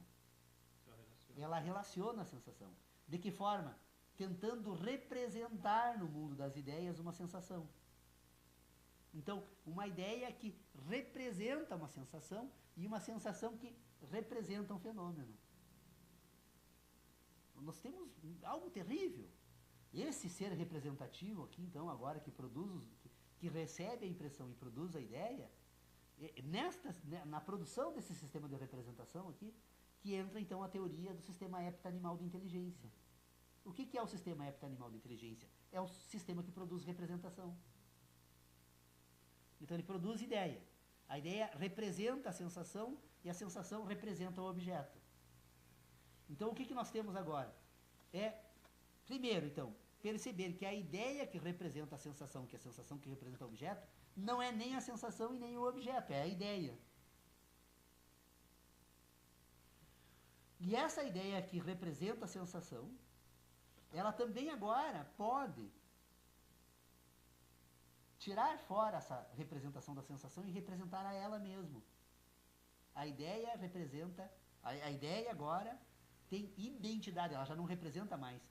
Ela relaciona a sensação. De que forma? Tentando representar no mundo das ideias uma sensação. Então, uma ideia que representa uma sensação e uma sensação que representa um fenômeno. Nós temos algo terrível. Esse ser representativo aqui, então, agora que produz, que recebe a impressão e produz a ideia, na produção desse sistema de representação aqui, que entra, então, a teoria do sistema heptanimal de inteligência. O que é o sistema heptanimal de inteligência? É o sistema que produz representação. Então, ele produz ideia. A ideia representa a sensação e a sensação representa o objeto. Então, o que nós temos agora? Primeiro, então, perceber que a ideia que representa a sensação, que é a sensação que representa o objeto, não é nem a sensação e nem o objeto, é a ideia. E essa ideia que representa a sensação, ela também agora pode tirar fora essa representação da sensação e representar a ela mesma. A ideia representa, a ideia agora tem identidade, ela já não representa mais.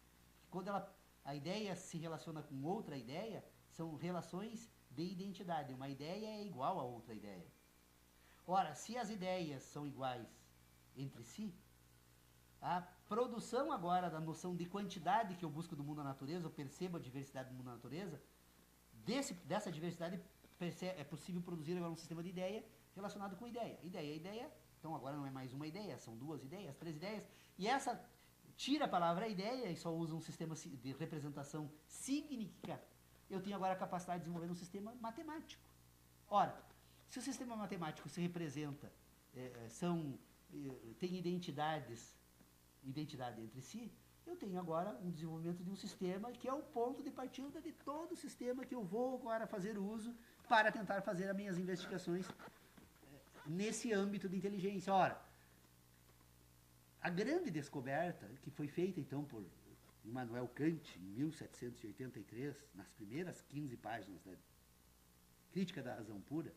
Quando a ideia se relaciona com outra ideia, são relações de identidade. Uma ideia é igual a outra ideia. Ora, se as ideias são iguais entre si, a produção agora da noção de quantidade que eu busco do mundo da natureza, eu percebo a diversidade do mundo da natureza, dessa diversidade é possível produzir agora um sistema de ideia relacionado com ideia. Ideia, então agora não é mais uma ideia, são 2 ideias, 3 ideias, e essa tira a palavra ideia e só usa um sistema de representação significa. Eu tenho agora a capacidade de desenvolver um sistema matemático. Ora, se o sistema matemático se representa, tem identidade entre si, eu tenho agora um desenvolvimento de um sistema que é o ponto de partida de todo o sistema que eu vou agora fazer uso para tentar fazer as minhas investigações nesse âmbito de inteligência. Ora, a grande descoberta que foi feita então por Immanuel Kant em 1783, nas primeiras 15 páginas da Crítica da Razão Pura,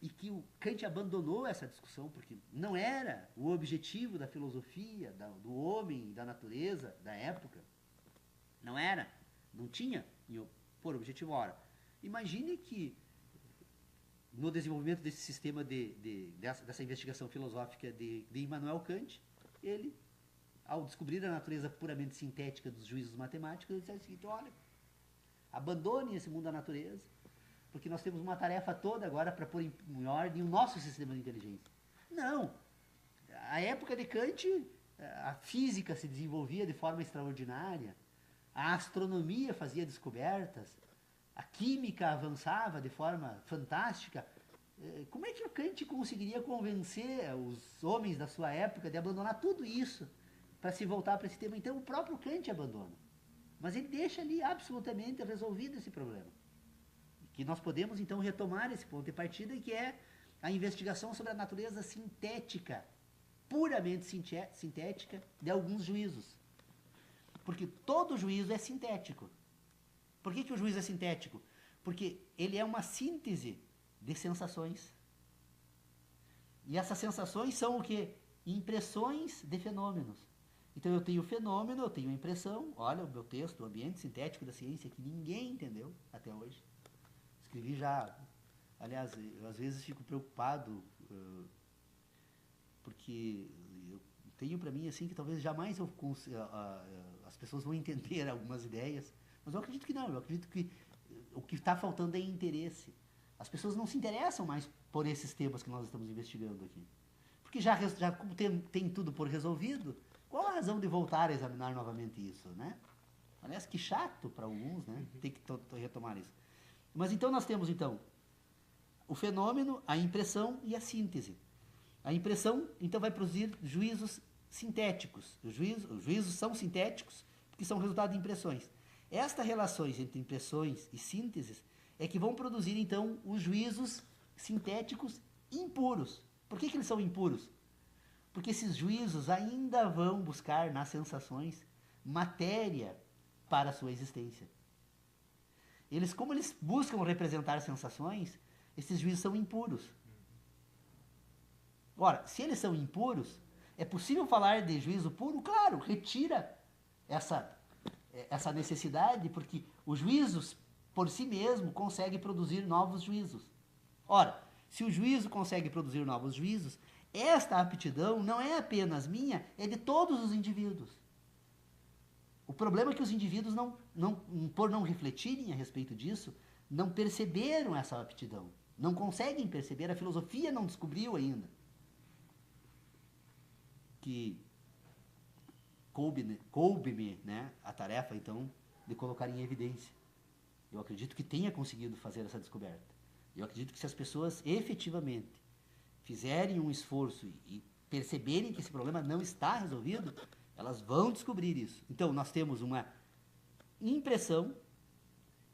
e que o Kant abandonou essa discussão porque não era o objetivo da filosofia, do homem, da natureza, da época. Não tinha por objetivo. Ora, imagine que no desenvolvimento desse sistema dessa investigação filosófica de Immanuel Kant, ele, ao descobrir a natureza puramente sintética dos juízos matemáticos, ele disse o seguinte: olha, abandone esse mundo da natureza, porque nós temos uma tarefa toda agora para pôr em ordem o nosso sistema de inteligência. Não. A época de Kant, a física se desenvolvia de forma extraordinária, a astronomia fazia descobertas, a química avançava de forma fantástica, como é que o Kant conseguiria convencer os homens da sua época de abandonar tudo isso para se voltar para esse tema? Então o próprio Kant abandona. Mas ele deixa ali absolutamente resolvido esse problema. Que nós podemos então retomar esse ponto de partida, que é a investigação sobre a natureza sintética, puramente sintética, de alguns juízos. Porque todo juízo é sintético. Por que o juízo é sintético? Porque ele é uma síntese de sensações. E essas sensações são o quê? Impressões de fenômenos. Então eu tenho fenômeno, eu tenho impressão. Olha o meu texto, o ambiente sintético da ciência, que ninguém entendeu até hoje. Escrevi já, aliás, eu às vezes fico preocupado, porque eu tenho para mim assim que talvez jamais as pessoas vão entender algumas ideias, mas eu acredito que não, eu acredito que o que está faltando é interesse. As pessoas não se interessam mais por esses temas que nós estamos investigando aqui. Porque já como tem tudo por resolvido, qual a razão de voltar a examinar novamente isso, né? Aliás, que chato para alguns, né? Tem que retomar isso. Mas então nós temos então o fenômeno, a impressão e a síntese. A impressão, então, vai produzir juízos sintéticos. Os juízos são sintéticos porque são resultado de impressões. Estas relações entre impressões e sínteses é que vão produzir, então, os juízos sintéticos impuros. Por que eles são impuros? Porque esses juízos ainda vão buscar nas sensações matéria para a sua existência. Como eles buscam representar sensações, esses juízos são impuros. Ora, se eles são impuros, é possível falar de juízo puro? Claro, retira essa necessidade, porque os juízos, por si mesmo, conseguem produzir novos juízos. Ora, se o juízo consegue produzir novos juízos, esta aptidão não é apenas minha, é de todos os indivíduos. O problema é que os indivíduos, por não refletirem a respeito disso, não perceberam essa aptidão. Não conseguem perceber, a filosofia não descobriu ainda. Que coube-me, né, a tarefa, então, de colocar em evidência. Eu acredito que tenha conseguido fazer essa descoberta. Eu acredito que se as pessoas efetivamente fizerem um esforço e perceberem que esse problema não está resolvido, elas vão descobrir isso. Então, nós temos uma impressão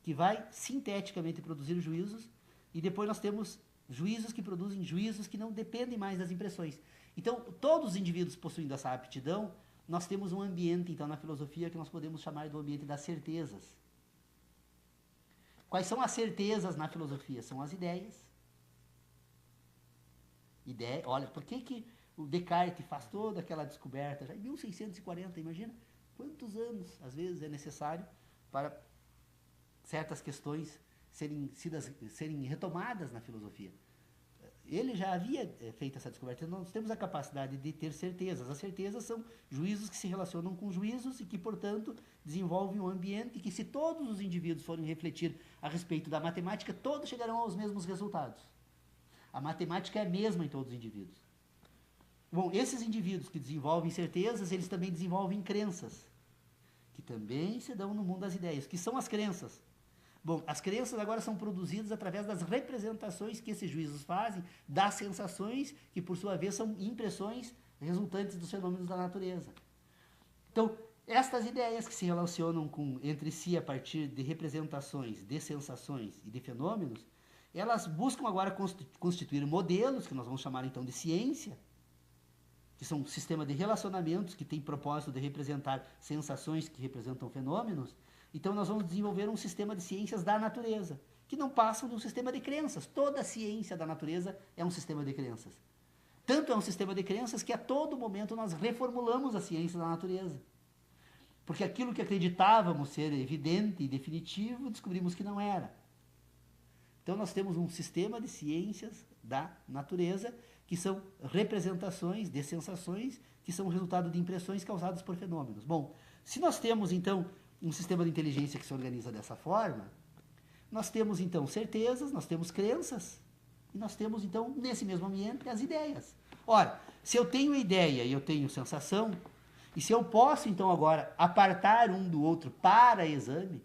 que vai sinteticamente produzir juízos, e depois nós temos juízos que produzem juízos que não dependem mais das impressões. Então, todos os indivíduos possuindo essa aptidão, nós temos um ambiente, então, na filosofia que nós podemos chamar do ambiente das certezas. Quais são as certezas na filosofia? São as ideias. Olha, por que o Descartes faz toda aquela descoberta já em 1640, imagina quantos anos, às vezes, é necessário para certas questões serem retomadas na filosofia. Ele já havia feito essa descoberta. Nós temos a capacidade de ter certezas. As certezas são juízos que se relacionam com juízos e que, portanto, desenvolvem um ambiente que, se todos os indivíduos forem refletir a respeito da matemática, todos chegarão aos mesmos resultados. A matemática é a mesma em todos os indivíduos. Bom, esses indivíduos que desenvolvem certezas, eles também desenvolvem crenças, que também se dão no mundo das ideias. Que são as crenças? Bom, as crenças agora são produzidas através das representações que esses juízos fazem das sensações, que por sua vez são impressões resultantes dos fenômenos da natureza. Então, estas ideias que se relacionam entre si a partir de representações, de sensações e de fenômenos, elas buscam agora constituir modelos, que nós vamos chamar então de ciência, que são um sistema de relacionamentos que tem propósito de representar sensações que representam fenômenos. Então nós vamos desenvolver um sistema de ciências da natureza, que não passam de um sistema de crenças. Toda a ciência da natureza é um sistema de crenças. Tanto é um sistema de crenças que a todo momento nós reformulamos a ciência da natureza. Porque aquilo que acreditávamos ser evidente e definitivo, descobrimos que não era. Então nós temos um sistema de ciências da natureza, que são representações de sensações, que são resultado de impressões causadas por fenômenos. Bom, se nós temos então um sistema de inteligência que se organiza dessa forma, nós temos então certezas, nós temos crenças, e nós temos então, nesse mesmo ambiente, as ideias. Ora, se eu tenho ideia e eu tenho sensação, e se eu posso então agora apartar um do outro para exame,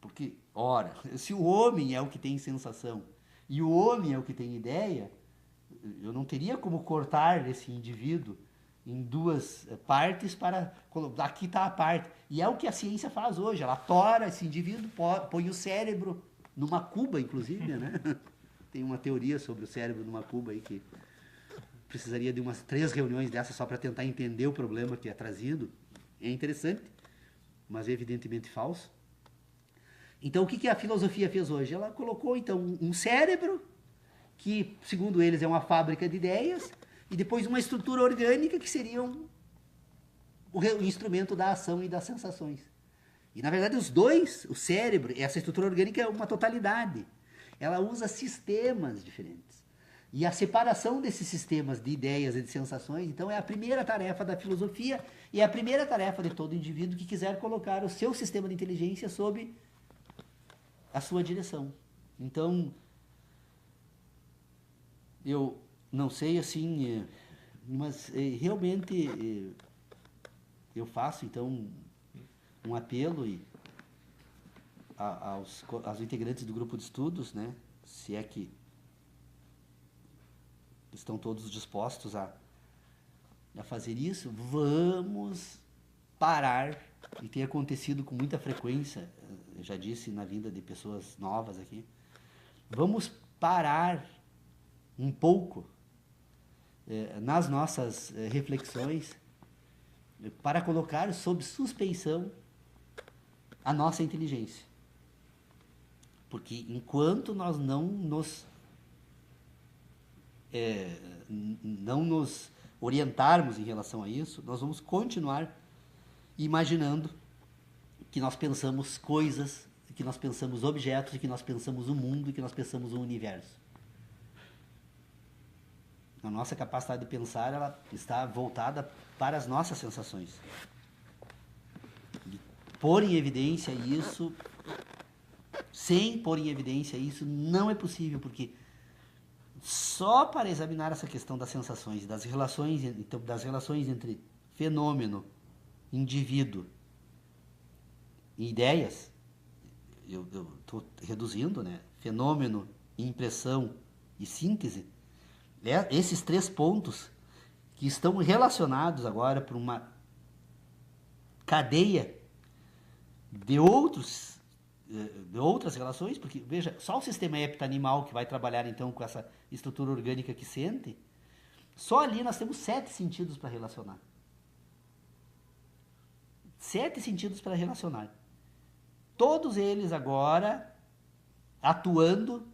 porque Ora, se o homem é o que tem sensação e o homem é o que tem ideia, eu não teria como cortar esse indivíduo em duas partes para... Aqui está a parte. E é o que a ciência faz hoje. Ela tora esse indivíduo, põe o cérebro numa cuba, inclusive, né? Tem uma teoria sobre o cérebro numa cuba aí que precisaria de umas 3 reuniões dessas só para tentar entender o problema que é trazido. É interessante, mas é evidentemente falso. Então, o que a filosofia fez hoje? Ela colocou, então, um cérebro, que, segundo eles, é uma fábrica de ideias, e depois uma estrutura orgânica, que seria o instrumento da ação e das sensações. E, na verdade, os dois, o cérebro, essa estrutura orgânica é uma totalidade. Ela usa sistemas diferentes. E a separação desses sistemas de ideias e de sensações, então, é a primeira tarefa da filosofia e é a primeira tarefa de todo indivíduo que quiser colocar o seu sistema de inteligência sob a sua direção. Então, eu não sei assim, mas realmente eu faço então um apelo aos integrantes do grupo de estudos, né, se é que estão todos dispostos a fazer isso, vamos parar, e tem acontecido com muita frequência, eu já disse na vinda de pessoas novas aqui, vamos parar um pouco nas nossas reflexões para colocar sob suspeição a nossa inteligência. Porque enquanto nós não nos orientarmos em relação a isso, nós vamos continuar imaginando que nós pensamos coisas, que nós pensamos objetos, que nós pensamos o mundo, que nós pensamos o universo. A nossa capacidade de pensar, ela está voltada para as nossas sensações. E pôr em evidência isso, sem pôr em evidência isso, não é possível, porque só para examinar essa questão das sensações, das relações entre fenômeno, indivíduo e ideias, eu estou reduzindo, né? Fenômeno, impressão e síntese, esses 3 pontos que estão relacionados agora por uma cadeia de outras relações, porque, veja, só o sistema heptanimal que vai trabalhar então com essa estrutura orgânica que sente, só ali nós temos 7 sentidos para relacionar. 7 sentidos para relacionar. Todos eles agora atuando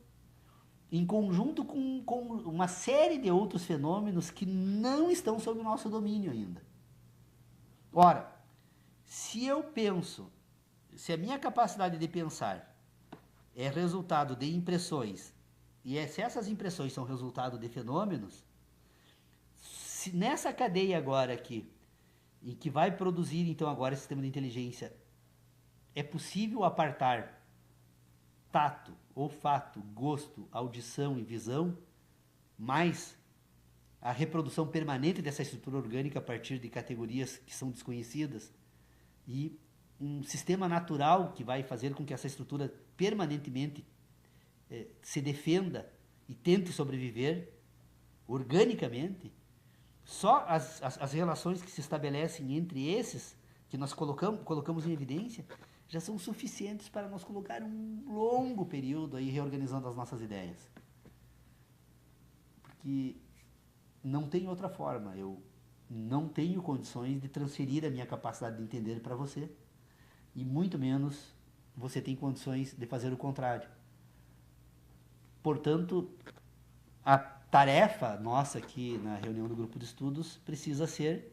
em conjunto com uma série de outros fenômenos que não estão sob o nosso domínio ainda. Ora, se a minha capacidade de pensar é resultado de impressões, e se essas impressões são resultado de fenômenos, se nessa cadeia agora aqui, e que vai produzir então agora esse sistema de inteligência, é possível apartar tato, olfato, gosto, audição e visão, mais a reprodução permanente dessa estrutura orgânica a partir de categorias que são desconhecidas e um sistema natural que vai fazer com que essa estrutura permanentemente se defenda e tente sobreviver organicamente, só as relações que se estabelecem entre esses, que nós colocamos em evidência, já são suficientes para nós colocar um longo período aí reorganizando as nossas ideias. Porque não tem outra forma. Eu não tenho condições de transferir a minha capacidade de entender para você. E muito menos você tem condições de fazer o contrário. Portanto, a tarefa nossa aqui na reunião do grupo de estudos precisa ser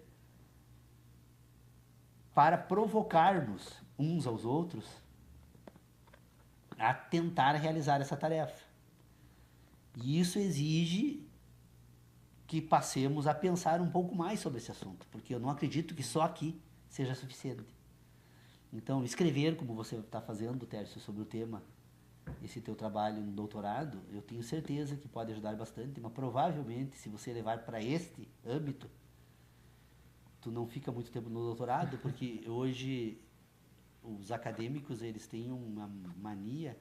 para provocar-nos uns aos outros a tentar realizar essa tarefa. E isso exige que passemos a pensar um pouco mais sobre esse assunto, porque eu não acredito que só aqui seja suficiente. Então, escrever, como você está fazendo, Tércio, sobre o tema, esse teu trabalho no doutorado, eu tenho certeza que pode ajudar bastante, mas provavelmente, se você levar para este âmbito, tu não fica muito tempo no doutorado, porque hoje os acadêmicos, eles têm uma mania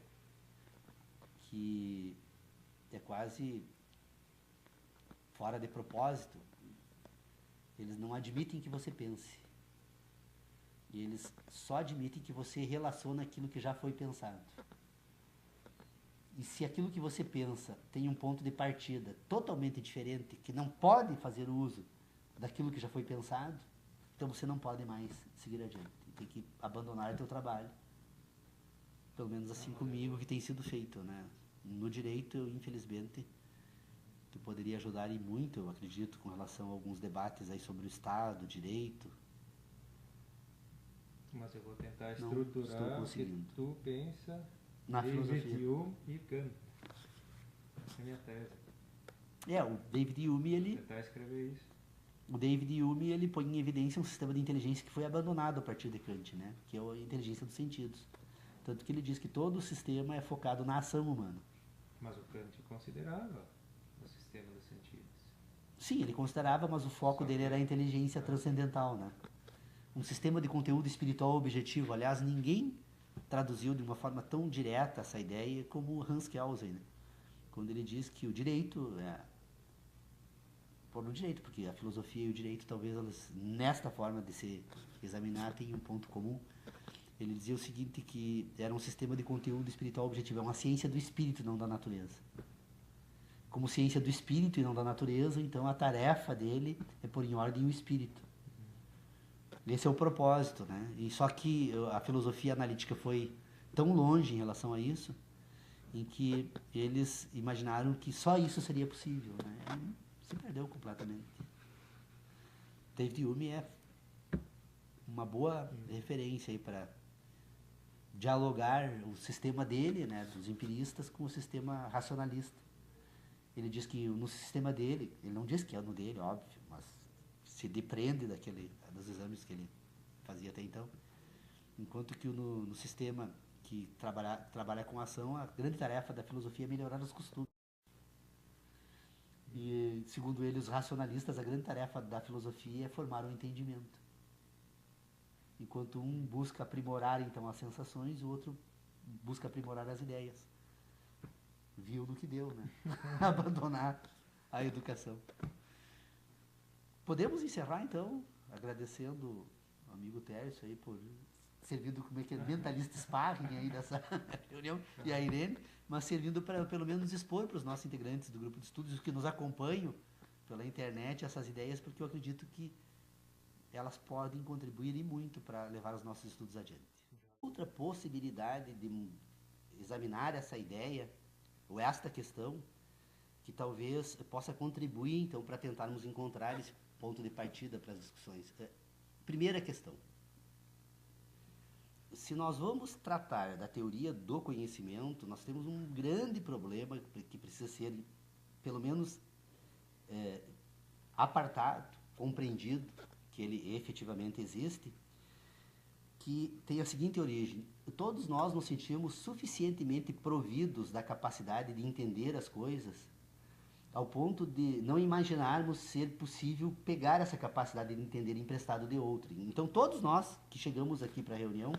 que é quase fora de propósito. Eles não admitem que você pense. E eles só admitem que você relaciona aquilo que já foi pensado. E se aquilo que você pensa tem um ponto de partida totalmente diferente, que não pode fazer uso daquilo que já foi pensado, então você não pode mais seguir adiante. Tem que abandonar o teu trabalho. Pelo menos assim comigo que tem sido feito, né? No direito, infelizmente, tu poderia ajudar e muito, eu acredito, com relação a alguns debates aí sobre o Estado, o direito. Mas eu vou tentar Não estou estruturar o que conseguindo. tu pensa, Na David filosofia. Hume e Kant. Essa é a minha tese. O David Hume, Vou tentar escrever isso. o David Hume, ele põe em evidência um sistema de inteligência que foi abandonado a partir de Kant, né? Que é a inteligência dos sentidos. Tanto que ele diz que todo o sistema é focado na ação humana. Mas o Kant considerava o sistema dos sentidos. Sim, ele considerava, mas o foco dele era a inteligência transcendental, né? Um sistema de conteúdo espiritual objetivo. Aliás, ninguém traduziu de uma forma tão direta essa ideia como Hans Kelsen, né? Quando ele diz que o direito por no direito, porque a filosofia e o direito, talvez elas, nesta forma de se examinar, têm um ponto comum. Ele dizia o seguinte, que era um sistema de conteúdo espiritual objetivo, é uma ciência do espírito, não da natureza. Como ciência do espírito e não da natureza, então a tarefa dele é pôr em ordem o espírito. Esse é o propósito, né? E só que a filosofia analítica foi tão longe em relação a isso, em que eles imaginaram que só isso seria possível, né? E se perdeu completamente. David Hume é uma boa referência aí para dialogar o sistema dele, né, dos empiristas, com o sistema racionalista. Ele diz que no sistema dele, ele não diz que é no dele, óbvio, mas se depreende dos exames que ele fazia até então. Enquanto que no sistema que trabalha com ação, a grande tarefa da filosofia é melhorar os costumes. E, segundo ele, os racionalistas, a grande tarefa da filosofia é formar um entendimento. Enquanto um busca aprimorar, então, as sensações, o outro busca aprimorar as ideias. Viu no que deu, né? Abandonar a educação. Podemos encerrar, então, agradecendo ao amigo Tércio aí por servindo como mentalista sparring aí dessa reunião, e a Irene, mas servindo para pelo menos expor para os nossos integrantes do grupo de estudos, os que nos acompanham pela internet, essas ideias, porque eu acredito que elas podem contribuir e muito para levar os nossos estudos adiante. Outra possibilidade de examinar essa ideia, ou esta questão, que talvez possa contribuir, então, para tentarmos encontrar esse ponto de partida para as discussões. Primeira questão. Se nós vamos tratar da teoria do conhecimento, nós temos um grande problema que precisa ser, pelo menos, apartado, compreendido, que ele efetivamente existe, que tem a seguinte origem. Todos nós nos sentimos suficientemente providos da capacidade de entender as coisas, ao ponto de não imaginarmos ser possível pegar essa capacidade de entender emprestado de outro. Então, todos nós que chegamos aqui para a reunião,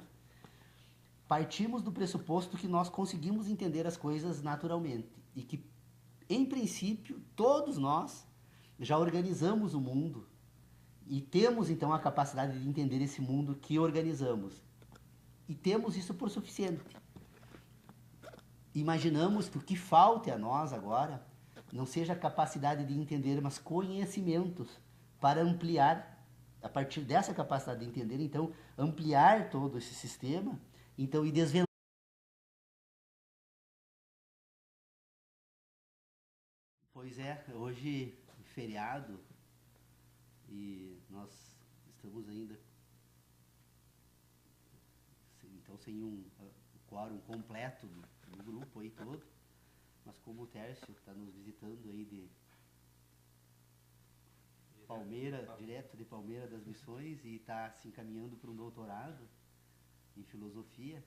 partimos do pressuposto que nós conseguimos entender as coisas naturalmente e que, em princípio, todos nós já organizamos o mundo e temos, então, a capacidade de entender esse mundo que organizamos. E temos isso por suficiente. Imaginamos que o que falte a nós agora não seja a capacidade de entender, mas conhecimentos para ampliar, a partir dessa capacidade de entender, então, ampliar todo esse sistema, então, e desvendar. Pois é, hoje, feriado, e nós estamos ainda, então, sem um quórum completo do grupo aí todo, mas como o Tércio está nos visitando aí de Palmeira, direto de Palmeira das Missões, e está se encaminhando para um doutorado em filosofia,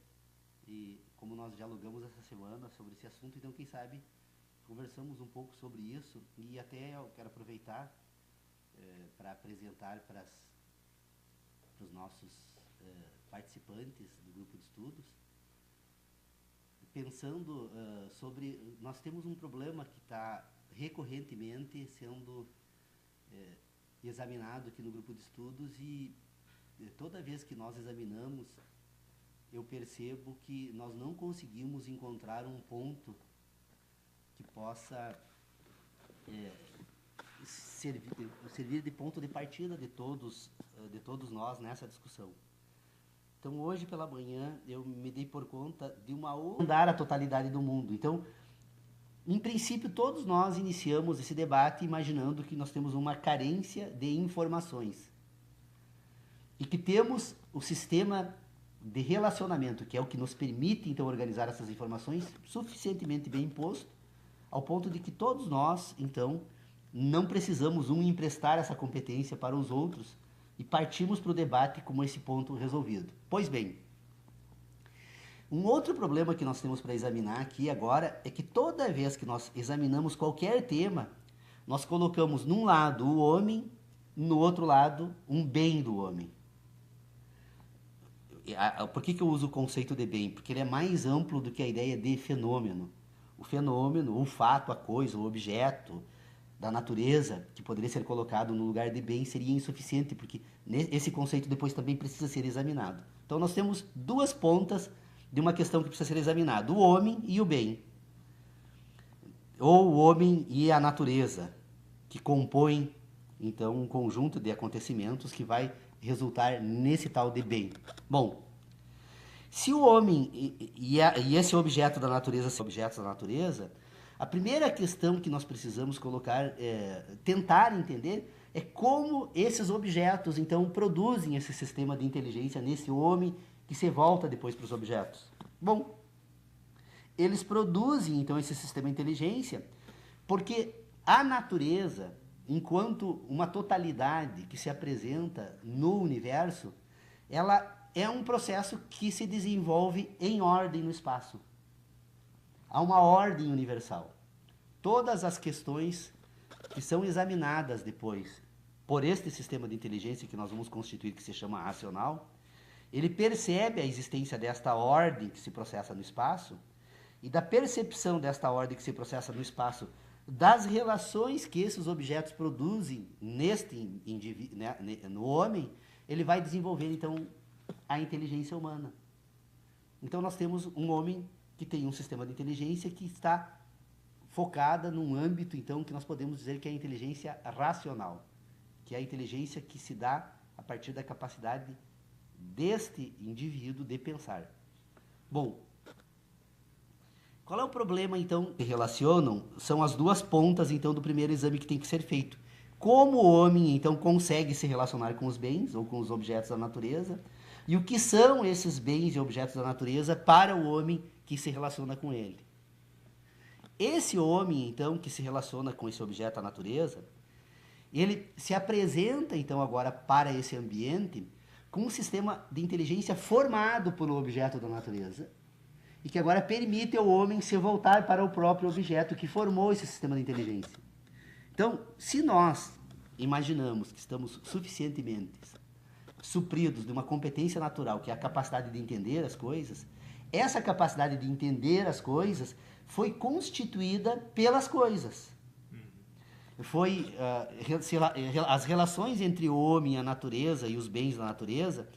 e como nós dialogamos essa semana sobre esse assunto, então, quem sabe, conversamos um pouco sobre isso, e até eu quero aproveitar para apresentar para os nossos participantes do grupo de estudos, pensando sobre... Nós temos um problema que está recorrentemente sendo examinado aqui no grupo de estudos e toda vez que nós examinamos, eu percebo que nós não conseguimos encontrar um ponto que possa servir de ponto de partida de todos nós nessa discussão. Então, hoje pela manhã, eu me dei por conta de andar a totalidade do mundo. Então, em princípio, todos nós iniciamos esse debate imaginando que nós temos uma carência de informações e que temos o sistema de relacionamento, que é o que nos permite, então, organizar essas informações, suficientemente bem posto, ao ponto de que todos nós, então, não precisamos emprestar essa competência para os outros e partimos para o debate com esse ponto resolvido. Pois bem, um outro problema que nós temos para examinar aqui agora é que toda vez que nós examinamos qualquer tema, nós colocamos num lado o homem, no outro lado um bem do homem. Por que eu uso o conceito de bem? Porque ele é mais amplo do que a ideia de fenômeno. O fenômeno, o fato, a coisa, o objeto da natureza, que poderia ser colocado no lugar de bem, seria insuficiente, porque esse conceito depois também precisa ser examinado. Então, nós temos duas pontas de uma questão que precisa ser examinada, o homem e o bem. Ou o homem e a natureza, que compõem, então, um conjunto de acontecimentos que vai resultar nesse tal de bem. Bom, se o homem e esse objeto da natureza são objetos da natureza, a primeira questão que nós precisamos colocar, tentar entender, é como esses objetos, então, produzem esse sistema de inteligência nesse homem que se volta depois para os objetos. Bom, eles produzem, então, esse sistema de inteligência porque a natureza, enquanto uma totalidade que se apresenta no universo, ela é um processo que se desenvolve em ordem no espaço. Há uma ordem universal. Todas as questões que são examinadas depois por este sistema de inteligência que nós vamos constituir, que se chama racional, ele percebe a existência desta ordem que se processa no espaço e da percepção desta ordem que se processa no espaço, das relações que esses objetos produzem no homem, ele vai desenvolver, então, a inteligência humana. Então, nós temos um homem que tem um sistema de inteligência que está focada num âmbito, então, que nós podemos dizer que é a inteligência racional, que é a inteligência que se dá a partir da capacidade deste indivíduo de pensar. Bom, qual é o problema, então, que relacionam? São as duas pontas, então, do primeiro exame que tem que ser feito. Como o homem, então, consegue se relacionar com os bens ou com os objetos da natureza, e o que são esses bens e objetos da natureza para o homem que se relaciona com ele. Esse homem, então, que se relaciona com esse objeto da natureza, ele se apresenta, então, agora para esse ambiente com um sistema de inteligência formado pelo objeto da natureza e que agora permite ao homem se voltar para o próprio objeto que formou esse sistema de inteligência. Então, se nós imaginamos que estamos suficientemente supridos de uma competência natural, que é a capacidade de entender as coisas, essa capacidade de entender as coisas foi constituída pelas coisas. As relações entre o homem e a natureza e os bens da natureza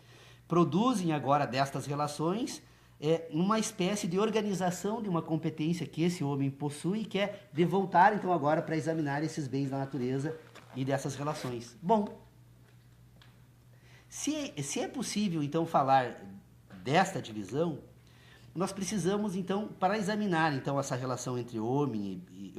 produzem agora destas relações uma espécie de organização de uma competência que esse homem possui e quer de voltar então agora para examinar esses bens da natureza e dessas relações. Bom, se é possível então falar desta divisão, nós precisamos então, para examinar então essa relação entre homem e